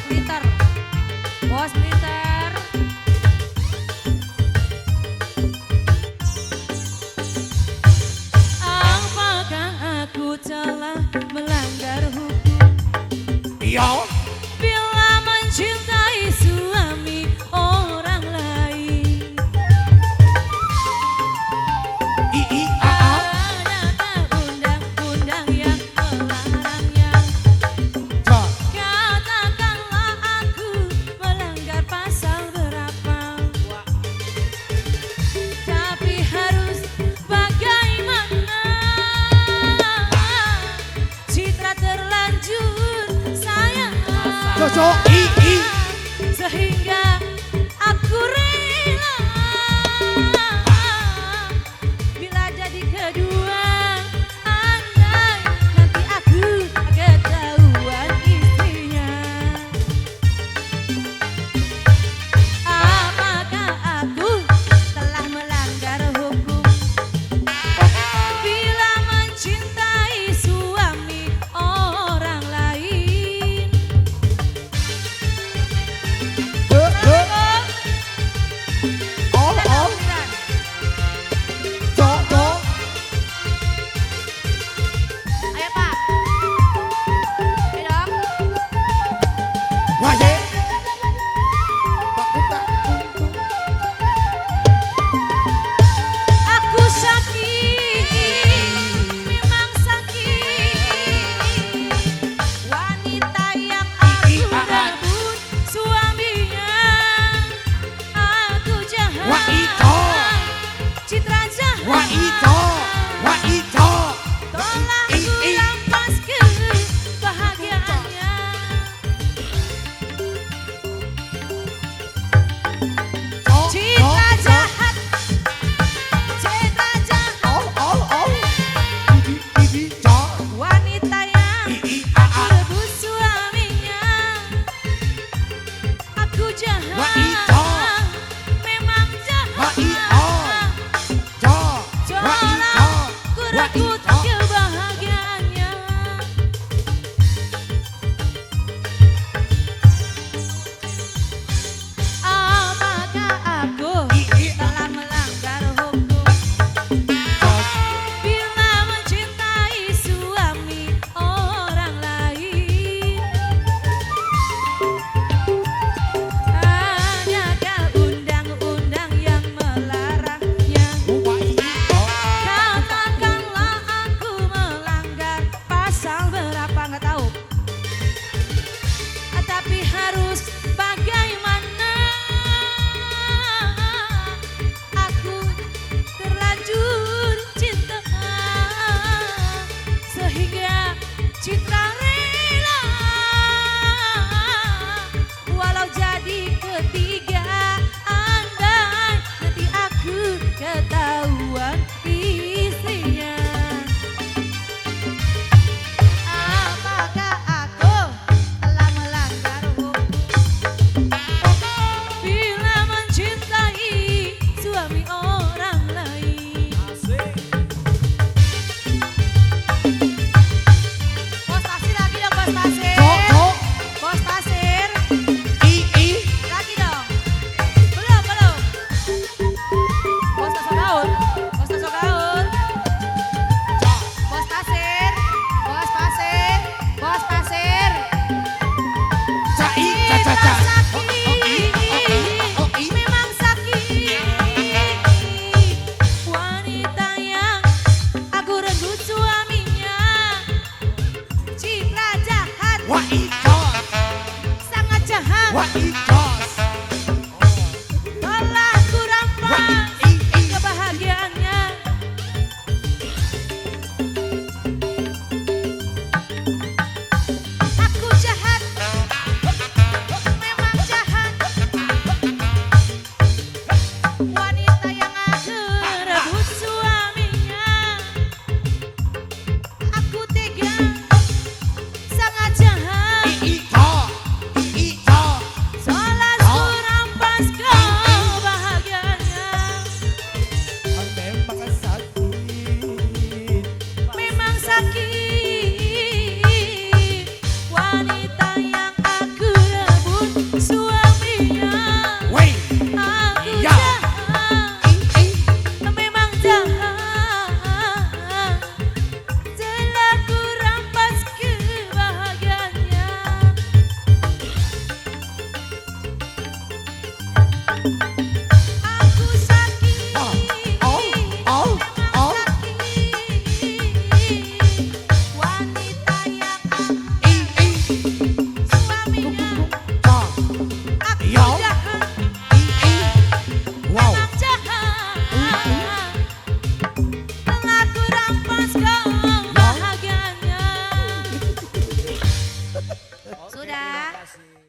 Liter. Bos Liter. Apakah aku telah melanggar hukum? Iya. Bila mencintai suami orang lain. Adakah undang-undang yang melarangnya? Katakanlah aku melanggar pasal berapa? Tapi harus bagaimana? Citra terlanjur sayang. Cocok. Sehingga aku rela bila jadi kedua. Andai nanti aku ketahuan istrinya. Apakah aku telah melanggar hukum? Bila mencintai suami orang lain. Ayo Pak. Ayo dong. Wah ye. Pak Kuta. Aku sakit, memang sakit. Wanita yang aku rebut suaminya. Aku jahat. Wah itu. Citra jahat. Wah itu. Wah itu. Tolak ku rampas kebahagiaannya. Citra jahat. Citra jahat. Wanita yang aku rebut suaminya. Aku jahat. Memang jahat. Tolak ku rebut kebahagiaannya. Apakah aku telah melanggar hukum? Bila mencintai suami orang lain. Adakah undang-undang yang melarangnya? Katakanlah aku melanggar pasal berapa, nggak tahu. Tapi harus bagaimana? Aku terlanjur cinta sehingga Citra rela walau jadi ketiga. Andai nanti aku ketahuan istrinya. Apakah aku telah melanggar hukum? Bila mencintai suami orang lain. Bos pasir lagi dong, bos pasir. Bos pasir lagi dong. Belum. Bos tasok gaun. Bos tasok gaun. Bos pasir. Bos pasir. Bos pasir. Citra sakit, memang sakit. Wanita yang aku rebut suaminya. Citra jahat, Wah itu. sangat jahat. Wah itu. Telah ku rampas kebahagiaannya. Aku jahat, memang jahat. Wanita yang aku rebut suaminya. Aku tega, sangat jahat. Itu. Soalnya Oke, Sudah. terima kasih.